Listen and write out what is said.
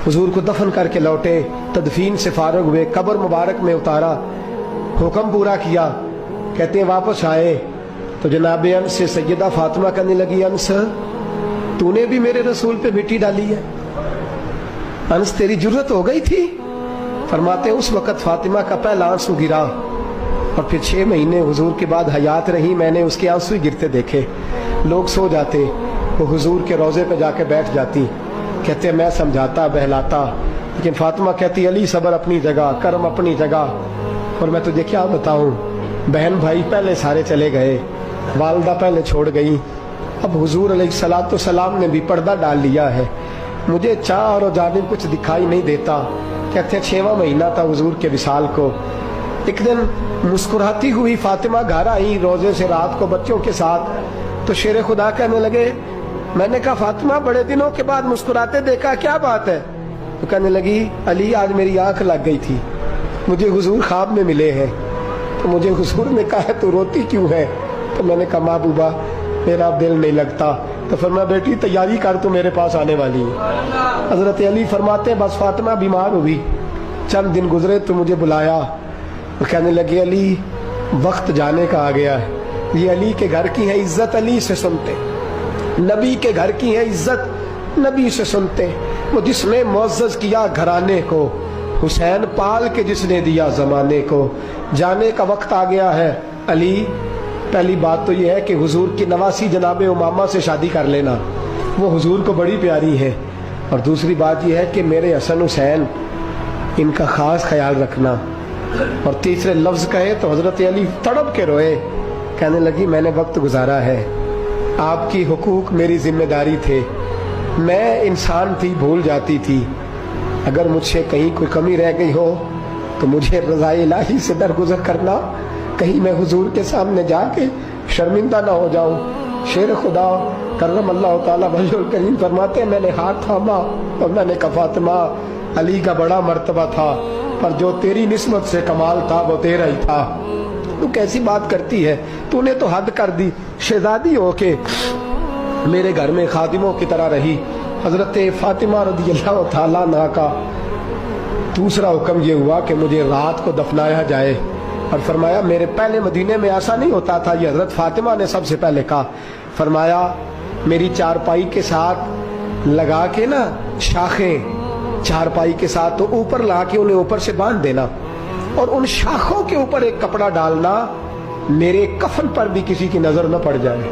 हुजूर को दफन करके लौटे, तदफीन से फारग हुए, कब्र मुबारक में उतारा, हुक्म पूरा किया। कहते हैं वापस आए तो जनाब अनस से सैयदा फातिमा कहने लगी, अनस तूने भी मेरे रसूल पे मिट्टी डाली है? अनस तेरी जरूरत हो गई थी? फरमाते उस वक़्त फातिमा का पहला आंसू गिरा और फिर 6 महीने हुजूर के बाद हयात रही, मैंने उसके आंसू ही गिरते देखे। लोग सो जाते, वो हुजूर के रोज़े पे जाके बैठ जाती। कहते मैं समझाता बहलाता, लेकिन फातिमा कहती अली सब्र अपनी जगह, कर्म अपनी जगह। और मैं तुझे क्या बताऊं, बहन भाई पहले सारे चले गए, वालदा पहले छोड़ गई, अब हुजूर अलैहिस्सलातु सलाम ने भी पर्दा डाल लिया है, मुझे चाह और जानिब कुछ दिखाई नहीं देता। कहते 6वां महीना था हुजूर के विसाल को। एक दिन मुस्कुराती हुई फातिमा घर आई रोजे से रात को बच्चों के साथ, तो शेर खुदा कहने लगे, मैंने कहा फातिमा बड़े दिनों के बाद मुस्कुराते देखा, क्या बात है? तो कहने लगी अली आज मेरी आंख लग गई थी, मुझे हुजूर ख्वाब में मिले हैं, तो मुझे हुजूर ने कहा तू रोती क्यों है? तो मैंने कहा महबूबा मेरा दिल नहीं लगता। तो फरमाया बेटी तैयारी कर, तू मेरे पास आने वाली है। हजरत अली फरमाते बस फातिमा बीमार हुई, चंद दिन गुजरे तो मुझे बुलाया, वो कहने लगे अली वक्त जाने का आ गया है, ये अली के घर की है इज्जत अली से सुनते, नबी के घर की है इज्जत नबी से सुनते, वो जिसने मुअज़्ज़ज़ किया घराने को, हुसैन पाल के जिसने दिया जमाने को, जाने का वक्त आ गया है अली। पहली बात तो यह है कि हुजूर की नवासी जनाबे उमामा से शादी कर लेना, वो हुजूर को बड़ी प्यारी है। और दूसरी बात यह है कि मेरे हसन हुसैन इनका खास ख्याल रखना। और तीसरे लफ्ज़ कहे तो हजरत अली तड़प के रोए, कहने लगी मैंने वक्त गुजारा है, आपकी हुकूक मेरी जिम्मेदारी थे, मैं इंसान थी भूल जाती थी, अगर मुझसे कहीं कोई कमी रह गई हो तो मुझे रज़ाए इलाही से दरगुजर करना, कहीं मैं हुजूर के सामने जाके शर्मिंदा ना हो जाऊं। शेर खुदा करम अल्लाह ताला वजहुल करीम फरमाते मैंने हाथ थामा और मैंने कहा फातिमा अली का बड़ा मर्तबा था, पर जो तेरी निस्बत से कमाल था वो तेरा ही था। तू कैसी बात करती है, तूने तो हद कर दी, शहजादी हो के मेरे घर में खादिमों की तरह रही। हजरत फातिमा रज़ियल्लाहु ताला अन्हा का दूसरा हुक्म ये हुआ कि मुझे रात को दफनाया जाए। और फरमाया मेरे पहले मदीने में ऐसा नहीं होता था, ये हजरत फातिमा ने सबसे पहले कहा। फरमाया मेरी चारपाई के साथ लगा के ना शाखें, चारपाई के साथ तो ऊपर ला के उन्हें ऊपर से बांध देना, और उन शाखों के ऊपर एक कपड़ा डालना, मेरे कफन पर भी किसी की नजर न पड़ जाए।